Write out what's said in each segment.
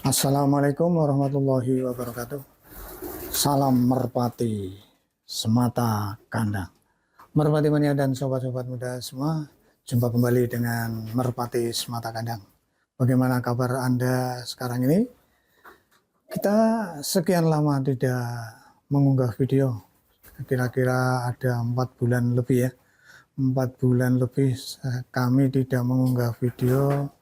Assalamualaikum warahmatullahi wabarakatuh. Salam merpati semata kandang. Merpati mania dan sobat-sobat muda semua, jumpa kembali dengan Merpati Semata Kandang. Bagaimana kabar Anda sekarang ini? Kita sekian lama tidak mengunggah video. Kira-kira ada 4 bulan lebih ya. 4 bulan lebih kami tidak mengunggah video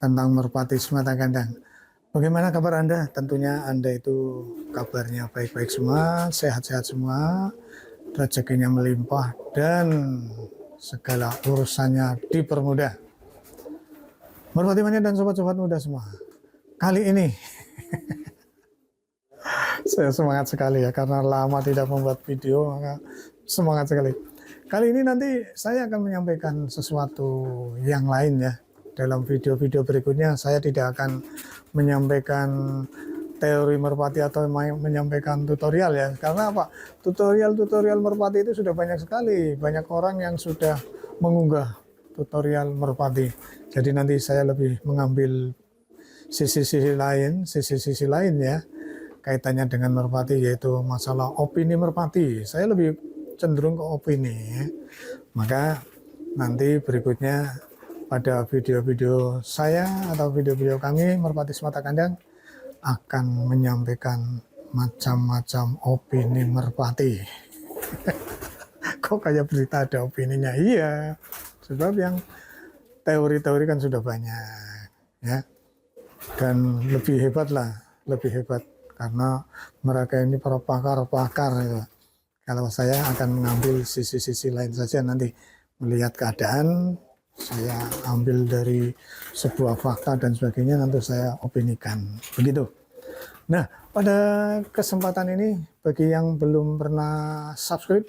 tentang Merpati Semata Kandang. Bagaimana kabar Anda? Tentunya Anda itu kabarnya baik-baik semua, sehat-sehat semua, rezekinya melimpah, dan segala urusannya dipermudah. Merpati mania dan sobat-sobat muda semua. Kali ini saya semangat sekali ya, karena lama tidak membuat video, maka semangat sekali. Kali ini nanti saya akan menyampaikan sesuatu yang lain ya. Dalam video-video berikutnya saya tidak akan menyampaikan teori merpati atau menyampaikan tutorial ya, karena apa, tutorial merpati itu sudah banyak sekali, banyak orang yang sudah mengunggah tutorial merpati. Jadi nanti saya lebih mengambil sisi-sisi lain ya, kaitannya dengan merpati, yaitu masalah opini merpati. Saya lebih cenderung ke opini ya. Maka nanti berikutnya pada video-video saya atau video-video kami Merpati Semata Kandang akan menyampaikan macam-macam opini merpati. Kok kayak berita ada opininya? Iya, sebab yang teori-teori kan sudah banyak ya, dan lebih hebat karena mereka ini para pakar-pakar ya. Kalau saya akan mengambil sisi-sisi lain saja, nanti melihat keadaan, saya ambil dari sebuah fakta dan sebagainya, nanti saya opinikan begitu. Nah, pada kesempatan ini, bagi yang belum pernah subscribe,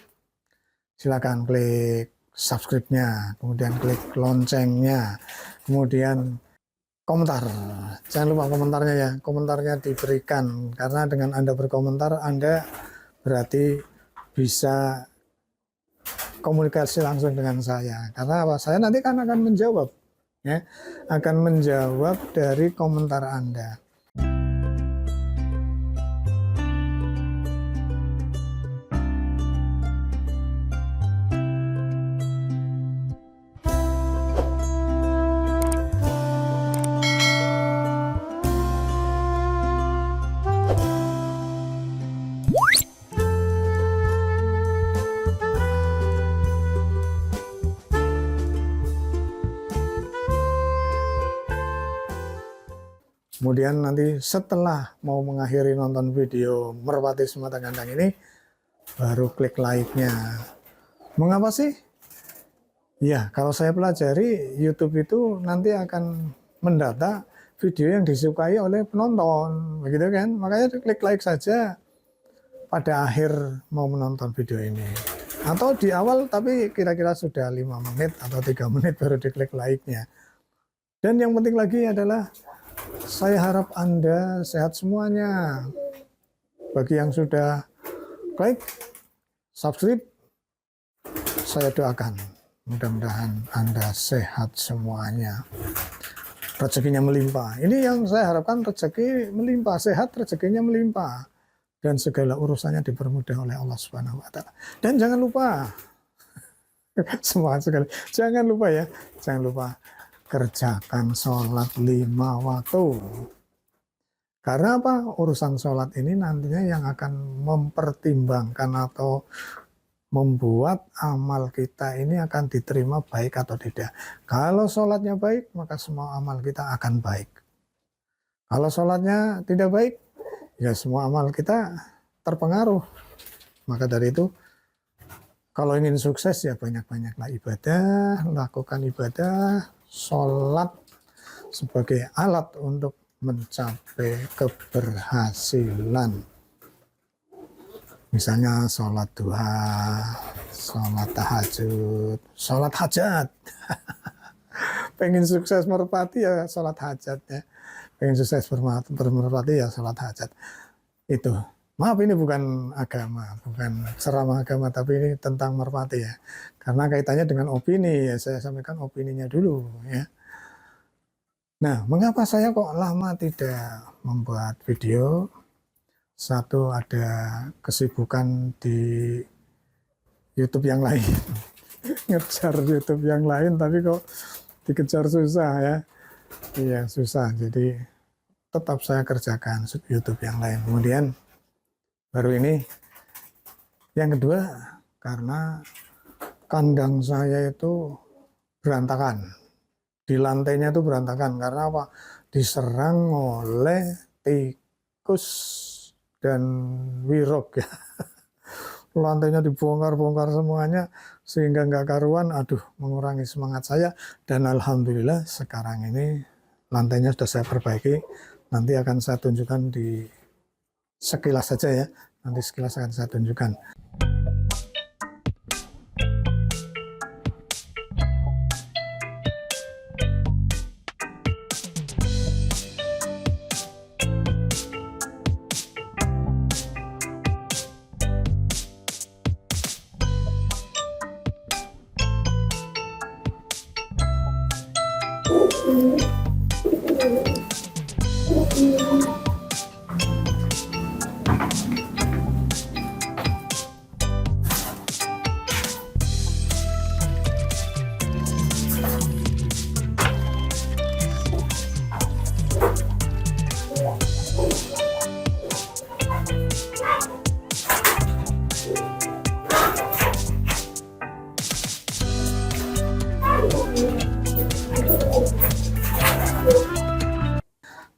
silakan klik subscribe-nya, kemudian klik loncengnya, kemudian komentar. Jangan lupa komentarnya ya, komentarnya diberikan, karena dengan Anda berkomentar, Anda berarti bisa komunikasi langsung dengan saya. Karena apa? Saya nanti kan akan menjawab ya, akan menjawab dari komentar Anda. Kemudian nanti setelah mau mengakhiri nonton video Merpati Semata Kandang ini, baru klik like-nya. Mengapa sih? Ya, kalau saya pelajari, YouTube itu nanti akan mendata video yang disukai oleh penonton, begitu kan? Makanya klik like saja pada akhir mau menonton video ini. Atau di awal, tapi kira-kira sudah 5 menit atau 3 menit baru diklik like-nya. Dan yang penting lagi adalah, saya harap Anda sehat semuanya. Bagi yang sudah klik, subscribe, saya doakan mudah-mudahan Anda sehat semuanya, rezekinya melimpah. Ini yang saya harapkan, rezeki melimpah, sehat, rezekinya melimpah, dan segala urusannya dipermudah oleh Allah Subhanahu wa Ta'ala. Dan jangan lupa, semangat sekali, jangan lupa ya, jangan lupa kerjakan sholat 5 waktu. Karena apa? Urusan sholat ini nantinya yang akan mempertimbangkan atau membuat amal kita ini akan diterima baik atau tidak. Kalau sholatnya baik, maka semua amal kita akan baik. Kalau sholatnya tidak baik, ya semua amal kita terpengaruh. Maka dari itu, kalau ingin sukses ya banyak-banyaklah ibadah, lakukan ibadah, sholat sebagai alat untuk mencapai keberhasilan. Misalnya sholat duha, sholat tahajud, sholat hajat. Pengen sukses merpati ya sholat hajat ya. Pengen sukses bermerpati ya sholat hajat. Itu. Maaf, ini bukan agama, bukan ceramah agama, tapi ini tentang merpati ya. Karena kaitannya dengan opini ya, saya sampaikan opininya dulu ya. Nah, mengapa saya kok lama tidak membuat video? Satu, ada kesibukan di YouTube yang lain, ngejar YouTube yang lain, tapi kok dikejar susah ya. Iya, susah. Jadi tetap saya kerjakan YouTube yang lain. Kemudian baru ini yang kedua, karena kandang saya itu berantakan. Di lantainya itu berantakan karena apa? Diserang oleh tikus dan wirok ya. Lantainya dibongkar-bongkar semuanya sehingga nggak karuan. Aduh, mengurangi semangat saya. Dan alhamdulillah sekarang ini lantainya sudah saya perbaiki. Nanti akan saya tunjukkan di sekilas saja ya. Nanti sekilas akan saya tunjukkan.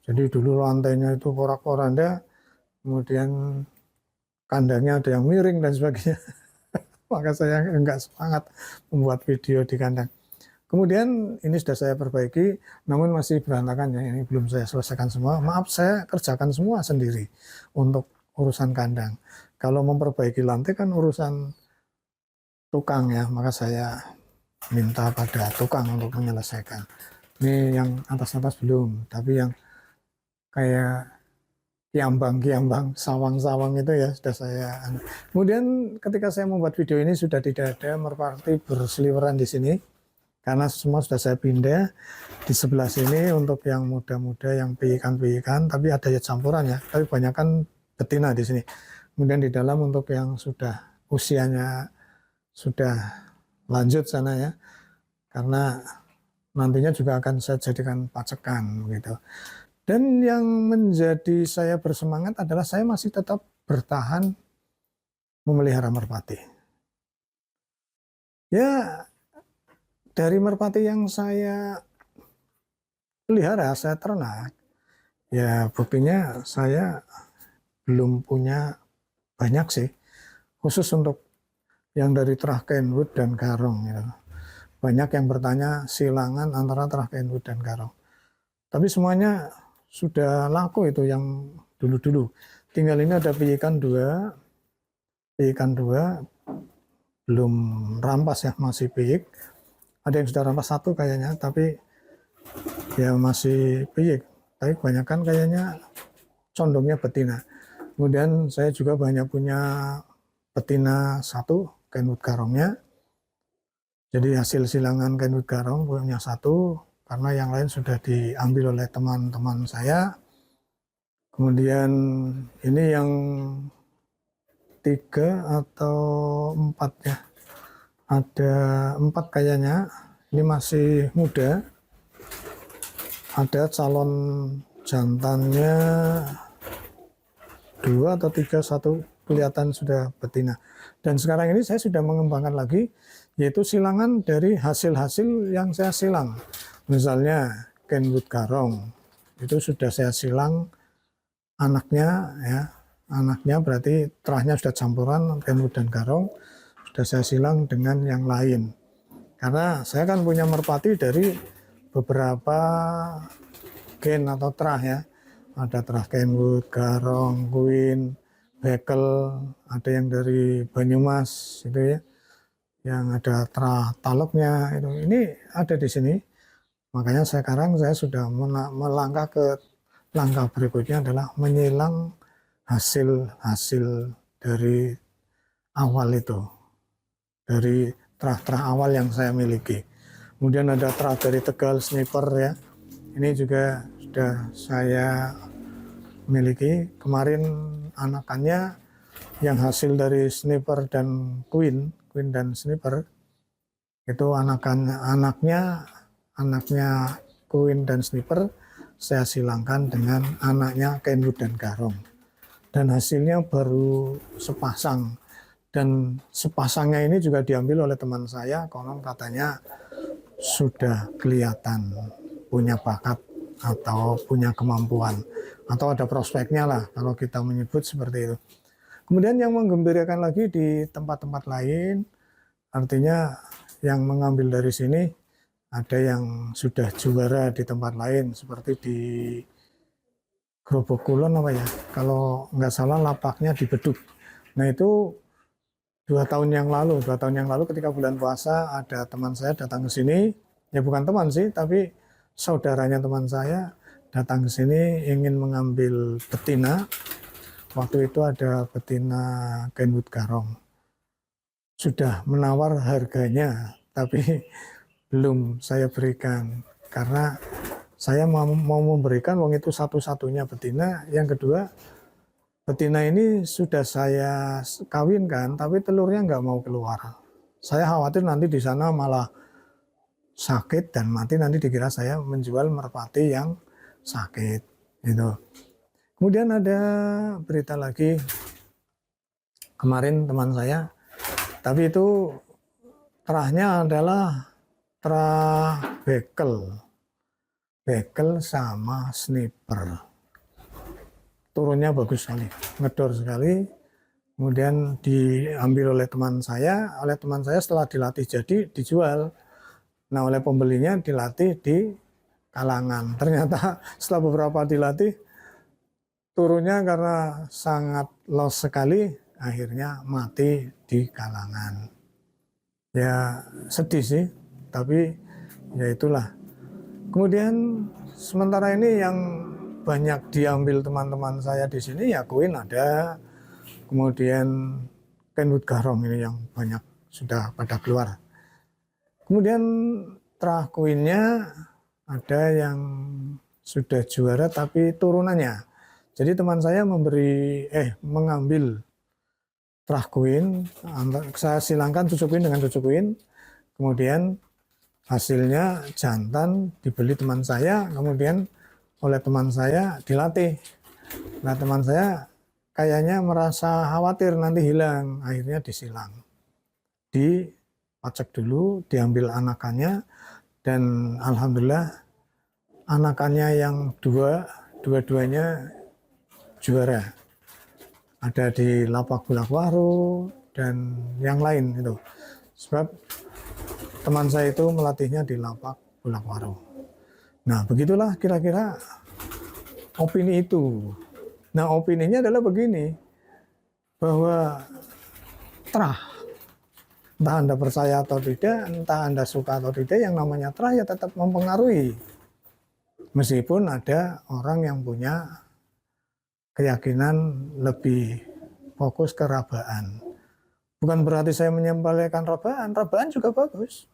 Jadi dulu lantainya itu porak-poranda, kemudian kandangnya ada yang miring dan sebagainya. Maka saya enggak semangat membuat video di kandang. Kemudian ini sudah saya perbaiki, namun masih berantakan ya. Ini belum saya selesaikan semua. Maaf, saya kerjakan semua sendiri untuk urusan kandang. Kalau memperbaiki lantai kan urusan tukang ya, maka saya minta pada tukang untuk menyelesaikan. Ini yang atas-atas belum, tapi yang kayak kiambang-kiambang, sawang-sawang itu ya sudah saya. Kemudian ketika saya membuat video ini sudah tidak ada merpati berseliweran di sini karena semua sudah saya pindah di sebelah sini untuk yang muda-muda, yang piikan-piikan, tapi ada ya campuran ya, tapi banyak kan betina di sini. Kemudian di dalam untuk yang sudah usianya sudah lanjut sana ya, karena nantinya juga akan saya jadikan pacekan gitu. Dan yang menjadi saya bersemangat adalah saya masih tetap bertahan memelihara merpati. Ya, dari merpati yang saya pelihara, saya ternak, ya buktinya saya belum punya banyak sih, khusus untuk yang dari terah Kenwood dan Garong. Gitu. Banyak yang bertanya silangan antara terah Kenwood dan Garong. Tapi semuanya sudah laku itu yang dulu-dulu. Tinggal ini ada piikan dua belum rampas ya, masih piik. Ada yang sudah rampas satu kayaknya, tapi ya masih piik. Tapi kebanyakan kayaknya condongnya betina. Kemudian saya juga banyak punya betina satu, Kenwood Garongnya. Jadi hasil silangan Kenwood Garong punya satu, karena yang lain sudah diambil oleh teman-teman saya. Kemudian ini yang 3 atau 4 ya, ada 4 kayaknya, ini masih muda. Ada calon jantannya 2 atau 3, 1 kelihatan sudah betina. Dan sekarang ini saya sudah mengembangkan lagi, yaitu silangan dari hasil-hasil yang saya silang. Misalnya Kenwood Garong itu sudah saya silang anaknya ya, anaknya berarti terahnya sudah campuran Kenwood dan Garong, sudah saya silang dengan yang lain. Karena saya kan punya merpati dari beberapa gen atau terah ya, ada terah Kenwood, Garong, Queen, Bekel, ada yang dari Banyumas itu ya, yang ada terah taloknya itu. Ini ada di sini. Makanya sekarang saya sudah melangkah ke langkah berikutnya adalah menyilang hasil-hasil dari awal itu, dari terah-terah awal yang saya miliki. Kemudian ada terah dari Tegal Sniper ya, Ini juga sudah saya miliki. Kemarin anakannya yang hasil dari Sniper dan Queen dan Sniper itu anaknya Queen dan Sniper saya silangkan dengan anaknya Kenwood dan Garong, dan hasilnya baru sepasang, dan sepasangnya ini juga diambil oleh teman saya, konon katanya sudah kelihatan punya bakat atau punya kemampuan atau ada prospeknya lah kalau kita menyebut seperti itu. Kemudian yang menggembirakan lagi di tempat-tempat lain, artinya yang mengambil dari sini ada yang sudah juara di tempat lain, seperti di Grobok Kulon apa ya, kalau nggak salah lapaknya di Beduk. Nah itu 2 tahun yang lalu ketika bulan puasa ada teman saya datang ke sini, ya bukan teman sih, tapi saudaranya teman saya datang ke sini ingin mengambil betina. Waktu itu ada betina Kenwood Garong. Sudah menawar harganya, tapi belum saya berikan karena saya mau memberikan wong itu satu-satunya betina. Yang kedua, betina ini sudah saya kawinkan, tapi telurnya nggak mau keluar. Saya khawatir nanti di sana malah sakit dan mati, nanti dikira saya menjual merpati yang sakit. Gitu. Kemudian ada berita lagi kemarin teman saya, tapi itu terahnya adalah terah bekel sama Sniper. Turunnya bagus sekali, ngedor sekali. Kemudian diambil oleh teman saya setelah dilatih jadi dijual. Nah oleh pembelinya dilatih di Kalangan. Ternyata setelah beberapa dilatih, turunnya karena sangat los sekali, akhirnya mati di Kalangan. Ya sedih sih, tapi ya itulah. Kemudian sementara ini yang banyak diambil teman-teman saya di sini ya Queen ada, kemudian Kenwood Garong ini yang banyak sudah pada keluar. Kemudian terah Queen-nya ada yang sudah juara tapi turunannya. Jadi teman saya mengambil terah Queen, saya silangkan cucu Queen dengan cucu Queen, kemudian hasilnya jantan dibeli teman saya, kemudian oleh teman saya dilatih. Nah teman saya kayaknya merasa khawatir nanti hilang, akhirnya disilang. Dipacek dulu, diambil anakannya, dan alhamdulillah anakannya yang dua-duanya juara. Ada di Lapak Bulakwaru dan yang lain itu. Sebab teman saya itu melatihnya di Lapak Bulakwaru. Nah, begitulah kira-kira opini itu. Nah, opininya adalah begini, bahwa terah, entah Anda percaya atau tidak, entah Anda suka atau tidak, yang namanya terah ya tetap mempengaruhi. Meskipun ada orang yang punya keyakinan lebih fokus ke rabaan. Bukan berarti saya menyembelihkan rabaan juga bagus.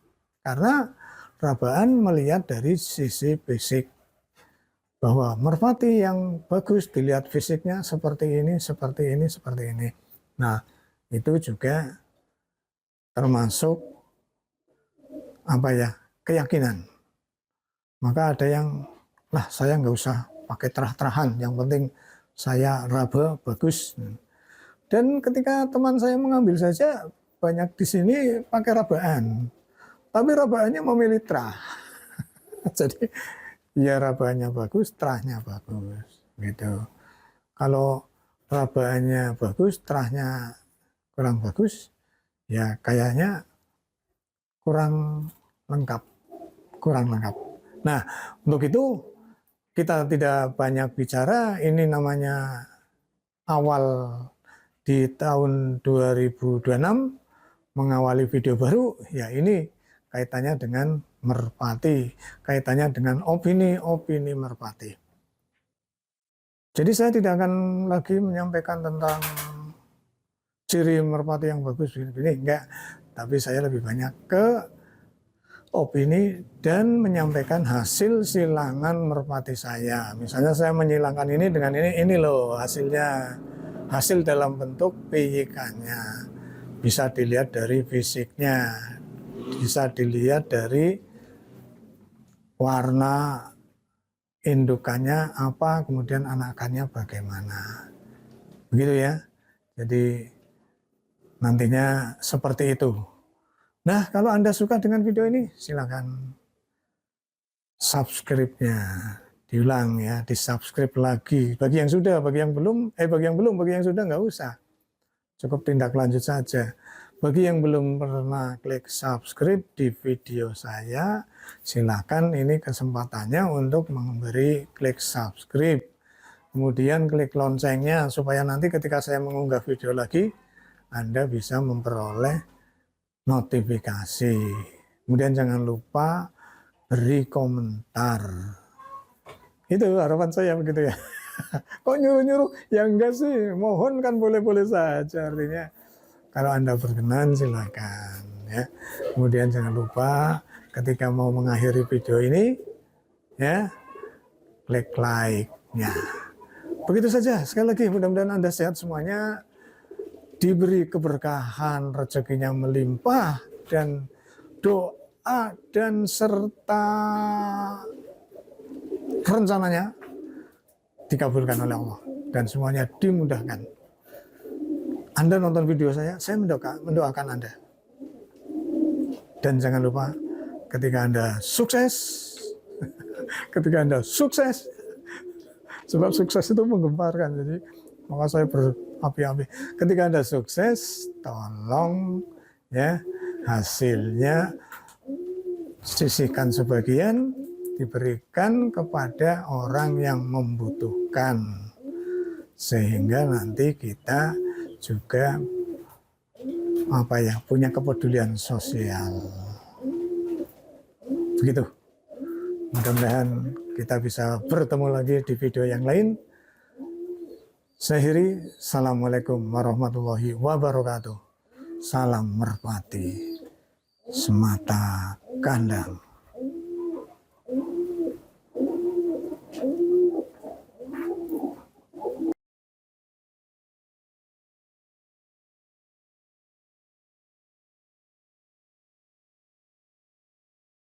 Karena rabaan melihat dari sisi fisik. Bahwa merpati yang bagus dilihat fisiknya seperti ini, seperti ini, seperti ini. Nah, itu juga termasuk keyakinan. Maka ada yang, saya nggak usah pakai terah-terahan, yang penting saya raba bagus. Dan ketika teman saya mengambil saja, banyak di sini pakai rabaan. Tapi rabaannya memilih terah. Jadi ya rabaannya bagus, terahnya bagus. Gitu. Kalau rabaannya bagus, terahnya kurang bagus, ya kayaknya kurang lengkap. Nah, untuk itu kita tidak banyak bicara, ini namanya awal di tahun 2026 mengawali video baru, ya ini kaitannya dengan merpati, kaitannya dengan opini merpati. Jadi saya tidak akan lagi menyampaikan tentang ciri merpati yang bagus, enggak. Tapi saya lebih banyak ke opini dan menyampaikan hasil silangan merpati saya. Misalnya saya menyilangkan ini dengan ini loh hasilnya. Hasil dalam bentuk PYK-nya. Bisa dilihat dari fisiknya, bisa dilihat dari warna indukannya apa, kemudian anakannya bagaimana. Begitu ya. Jadi nantinya seperti itu. Nah, kalau Anda suka dengan video ini, silakan subscribe-nya. Diulang ya, di-subscribe lagi. Bagi yang sudah, bagi yang belum, bagi yang sudah nggak usah. Cukup tindak lanjut saja. Bagi yang belum pernah klik subscribe di video saya, silakan ini kesempatannya untuk memberi klik subscribe. Kemudian klik loncengnya supaya nanti ketika saya mengunggah video lagi, Anda bisa memperoleh notifikasi. Kemudian jangan lupa beri komentar. Itu harapan saya begitu ya. Kok nyuruh-nyuruh? Ya enggak sih, mohon kan boleh-boleh saja. Artinya kalau Anda berkenan silakan ya. Kemudian jangan lupa ketika mau mengakhiri video ini ya, klik like-nya. Begitu saja. Sekali lagi mudah-mudahan Anda sehat semuanya, diberi keberkahan, rezekinya melimpah, dan doa dan serta rencananya dikabulkan oleh Allah dan semuanya dimudahkan. Anda nonton video saya mendoakan Anda. Dan jangan lupa ketika Anda sukses, sebab sukses itu menggemparkan, jadi maka saya berapi-api. Ketika Anda sukses, tolong ya hasilnya sisihkan sebagian, diberikan kepada orang yang membutuhkan, sehingga nanti kita juga punya kepedulian sosial. Begitu. Mudah-mudahan kita bisa bertemu lagi di video yang lain. Saya akhiri, assalamualaikum warahmatullahi wabarakatuh. Salam merpati semata kandang.